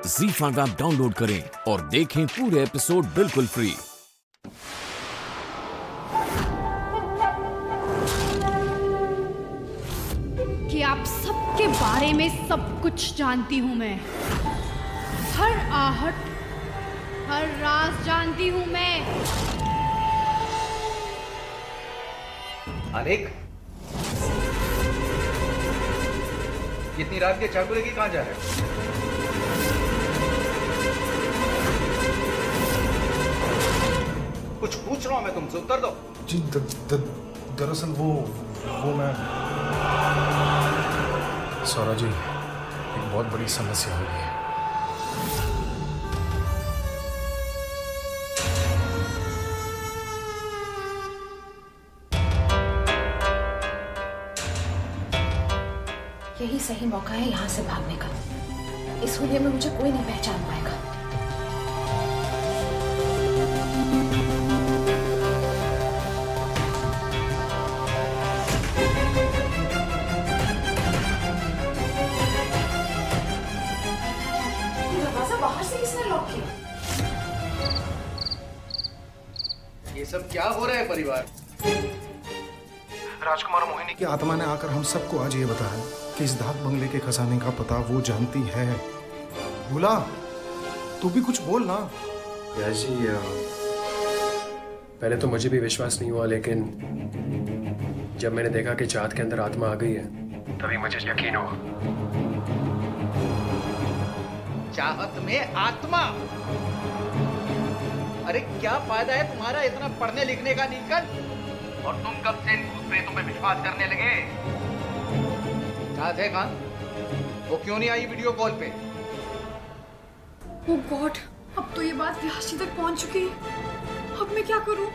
ZEE5 app download करें और देखें पूरे एपिसोड बिल्कुल फ्री। कि आप सबके बारे में सब कुछ जानती हूँ मैं, हर आहट, हर राज जानती हूँ मैं। अनिक, इतनी रात के चाकू लेके कहाँ जा रहे हो? कुछ पूछ रहा हूं मैं तुमसे, उत्तर दो। जी दरअसल वो मैं सौरभ जी, एक बहुत बड़ी समस्या हो गई है। यही सही मौका है यहाँ से भागने का। इस हुलिये में मुझे कोई नहीं पहचान पाएगा। दरवाजा बाहर से किसने लॉक किया? ये सब क्या हो रहा है परिवार? राजकुमार मोहिनी की आत्मा ने आकर हम सबको आज ये बताया कि इस डाक बंगले के खजाने का पता वो जानती है। भूला, तू भी कुछ बोल ना। व्यास जी, पहले तो मुझे भी विश्वास नहीं हुआ, लेकिन जब मैंने देखा कि चाहत के अंदर आत्मा आ गई है, तभी मुझे यकीन हुआ। चाहत में आत्मा? अरे क्या फायदा है तुम्हारा इतना पढ़ने लिखने का नीकन? और तुम कब से इन भूत प्रेतों पे विश्वास करने लगे? चाहत है कहाँ? वो क्यों नहीं आई वीडियो कॉल पे? ओह गॉड, अब तो ये बात व्यास जी तक पहुंच चुकी है। अब मैं क्या करूं?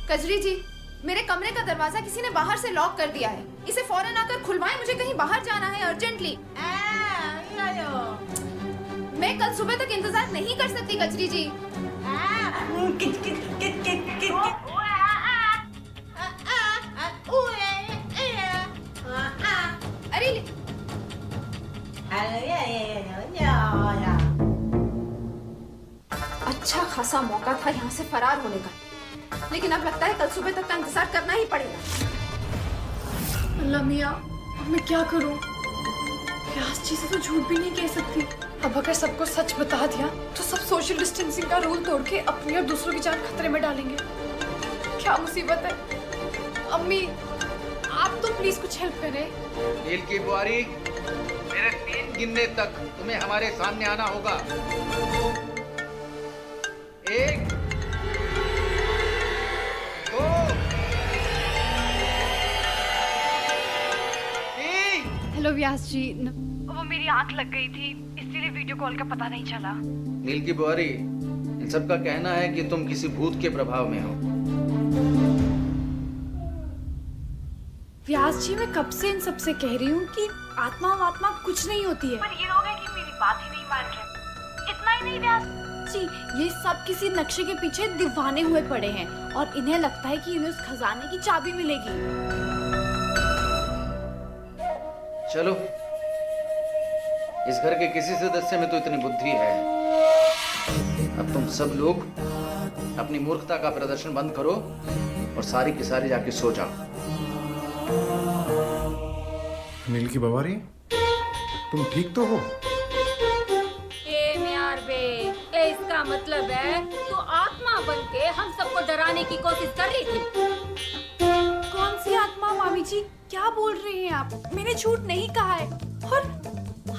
कजरी जी, मेरे कमरे का दरवाजा किसी ने बाहर से लॉक कर दिया है। इसे फौरन आकर खुलवाएं, मुझे कहीं बाहर जाना है अर्जेंटली। मैं कल सुबह तक इंतजार नहीं कर सकती कजरी जी। अरे अच्छा खासा मौका था यहाँ से फरार होने का, लेकिन अब लगता है कल सुबह तक का इंतजार करना ही पड़ेगा। अल्लाह मियाँ, अब मैं क्या करूं? व्यास जी से तो झूठ भी नहीं कह सकती। अब अगर सबको सच बता दिया तो सब सोशल डिस्टेंसिंग का रूल तोड़ के अपनी और दूसरों की जान खतरे में डालेंगे। क्या मुसीबत है। अम्मी, आप तो प्लीज कुछ हेल्प करें। नील की बुआरी, मेरे 3 गिनने तक तुम्हें हमारे सामने आना होगा। 1, 2, 3। हेलो व्यास जी, वो मेरी आंख लग गई थी, इसीलिए वीडियो कॉल का पता नहीं चला। नील की बुआरी, इन सब का कहना है कि तुम किसी भूत के प्रभाव में हो। व्यास जी, मैं कब से इन सब से कह रही हूँ कि आत्मा कुछ नहीं होती है, पर ये लोग हैं कि मेरी बात ही नहीं मान रहे। इतना ही नहीं व्यास जी, ये सब किसी नक्शे के पीछे दीवाने हुए पड़े हैं और इन्हें लगता है कि इन्हें उस खजाने की चाबी मिलेगी। चलो, इस घर के किसी सदस्य में तो इतनी बुद्धि है। अब तुम सब लोग अपनी मूर्खता का प्रदर्शन बंद करो और सारी की सारी जाके सो जाओ। नील की बवारी, तुम ठीक तो हो? इसका मतलब है तो आत्मा बनके हम सबको डराने की कोशिश कर रही थी। कौन सी आत्मा मामी जी, क्या बोल रही हैं आप? मैंने झूठ नहीं कहा है। और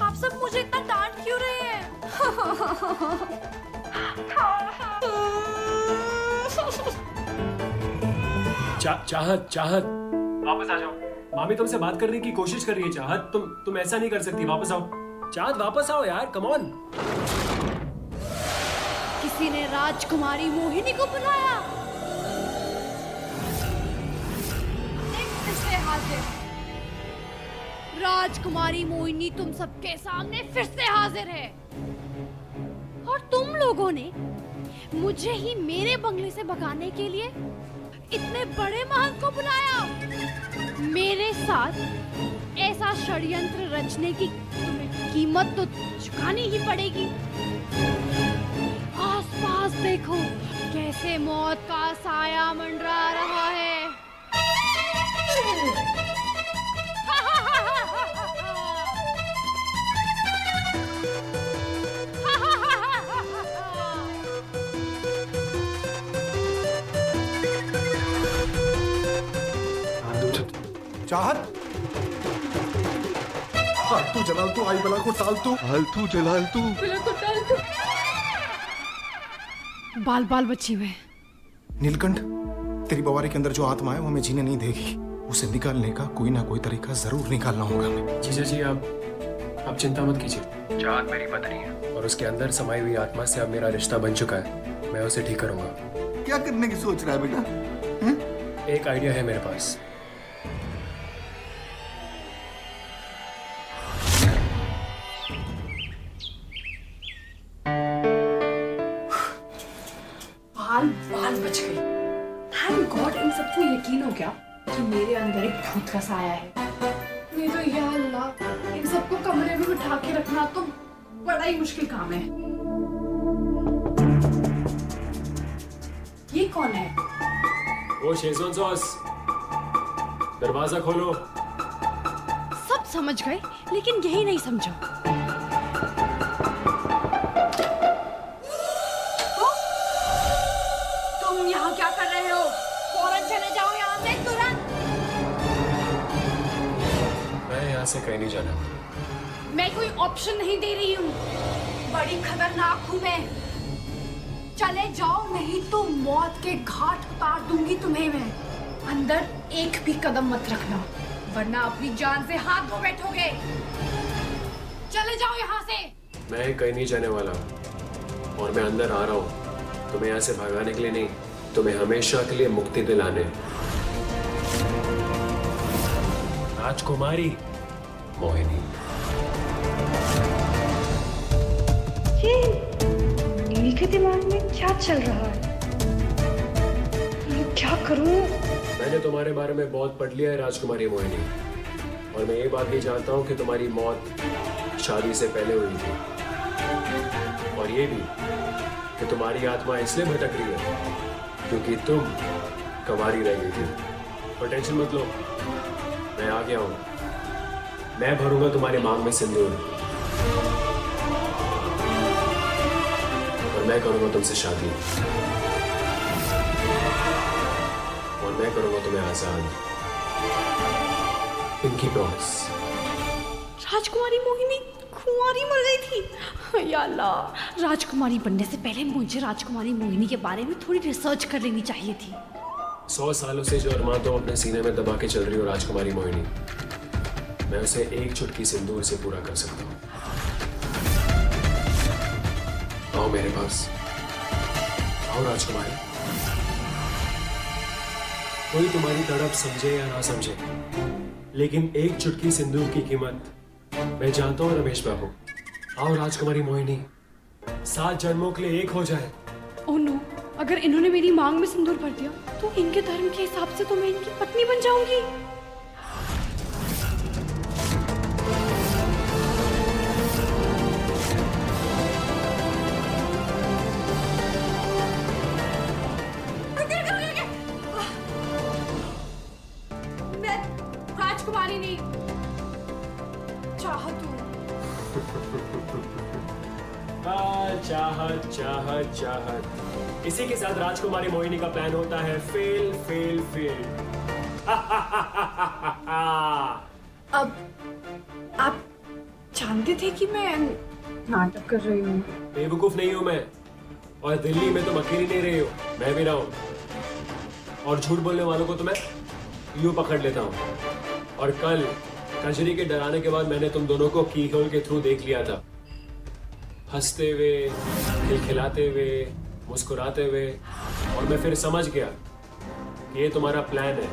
आप सब मुझे इतना डांट क्यों रहे हैं? चाहत, वापस आ जाओ। मामी तुमसे बात करने की कोशिश कर रही है। चाहत, तुम ऐसा नहीं कर सकती। वापस आओ चाहत, वापस आओ यार, कम ऑन। किसी ने राजकुमारी मोहिनी को बुलाया। राजकुमारी मोहिनी तुम सबके सामने फिर से हाजिर है और तुम लोगों ने मुझे ही मेरे बंगले से भगाने के लिए इतने बड़े महल को बुलाया। मेरे साथ ऐसा षड्यंत्र रचने की तुम्हें कीमत तो चुकानी ही पड़ेगी। आसपास देखो कैसे मौत का साया मंडरा रहा है। चाहत, फालतू जलाल तू, आई बला को टाल तू, फालतू जलाल तू। बाल बाल बची हुए। नीलकंठ, तेरी बवारी के अंदर जो आत्मा है वो हमें जीने नहीं देगी। उसे निकालने का कोई ना कोई तरीका जरूर निकालना होगा हमें। जीजा जी आप चिंता मत कीजिए। चाहत मेरी पत्नी है और उसके अंदर समाई हुई आत्मा से अब मेरा रिश्ता बन चुका है। मैं उसे ठीक करूंगा। क्या करने की सोच रहा है बेटा? एक आइडिया है मेरे पास। बाल बच गई। थैंक गॉड इन सबको यकीन हो गया कि मेरे अंदर एक भूत का साया है। नहीं तो या अल्लाह, इन सबको कमरे में बिठा के रखना तो बड़ा ही मुश्किल काम है। ये कौन है? वो शेजवान सॉस, दरवाजा खोलो। सब समझ गए लेकिन यही नहीं समझो। तुम यहाँ क्या कर रहे हो? फौरन चले जाओ यहाँ से, तुरंत। मैं यहाँ से कहीं नहीं जाना। मैं कोई ऑप्शन नहीं दे रही हूँ। बड़ी खतरनाक हूँ मैं। चले जाओ नहीं तो मौत के घाट उतार दूंगी तुम्हें मैं। अंदर एक भी कदम मत रखना वरना अपनी जान से हाथ धो बैठोगे। चले जाओ यहाँ से। मैं कहीं नहीं जाने वाला और मैं अंदर आ रहा हूँ। तुम्हें यहाँ से भगाने के लिए नहीं, तुम्हें हमेशा के लिए मुक्ति दिलाने। राजकुमारी मोहिनी। नील के दिमाग में क्या चल रहा है? मैं क्या करूं? मैंने तुम्हारे बारे में बहुत पढ़ लिया है राजकुमारी मोहिनी, और मैं ये बात भी जानता हूँ कि तुम्हारी मौत शादी से पहले हुई थी, और ये भी कि तुम्हारी आत्मा इसलिए भटक रही है क्योंकि तुम कंवारी रह गई थी। और टेंशन मत लो, मैं आ गया हूँ। मैं भरूंगा तुम्हारे मांग में सिंदूर और मैं करूंगा तुमसे शादी, और मैं करूंगा तुम्हें आजाद। Pinky promise. राजकुमारी मोहिनी कुंवारी मर गई थी। या अल्लाह, राजकुमारी बनने से पहले मुझे राजकुमारी मोहिनी के बारे में थोड़ी रिसर्च कर लेनी चाहिए थी। 100 सालों से जो अरमान तुम अपने सीने में दबा के चल रही हो राजकुमारी मोहिनी, मैं उसे एक चुटकी सिंदूर से पूरा कर सकता हूँ। आओ मेरे पास, आओ राजकुमारी। कोई तुम्हारी तड़प समझे या ना समझे, लेकिन एक चुटकी सिंदूर की कीमत मैं जानता हूँ रमेश बाबू। आओ राजकुमारी मोहिनी, 7 जन्मों के लिए एक हो जाए। ओह नो, अगर इन्होंने मेरी मांग में सिंदूर भर दिया तो इनके धर्म के हिसाब से तो मैं इनकी पत्नी बन जाऊंगी। मैं राजकुमारी नहीं, चाहत हूँ। चाहत चाहत चाहत, इसी के साथ राजकुमारी मोहिनी का प्लान होता है फेल फेल फेल। अब आप जानते थे कि मैं नाटक कर रही हूँ? बेवकूफ नहीं हूं मैं, और दिल्ली में तुम अकेली नहीं रही हो, मैं भी रहा हूं। और झूठ बोलने वालों को तो मैं यूं पकड़ लेता हूं। और कल कजरी के डराने के बाद मैंने तुम दोनों को की होल के थ्रू देख लिया था, हंसते हुए, खिलखिलाते हुए, मुस्कुराते हुए, और मैं फिर समझ गया कि ये तुम्हारा प्लान है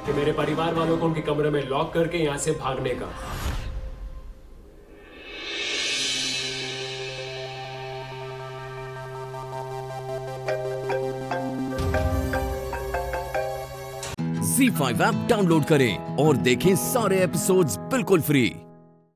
कि मेरे परिवार वालों को उनके कमरे में लॉक करके यहाँ से भागने का। ZEE5 ऐप डाउनलोड करें और देखें सारे एपिसोड्स बिल्कुल फ्री।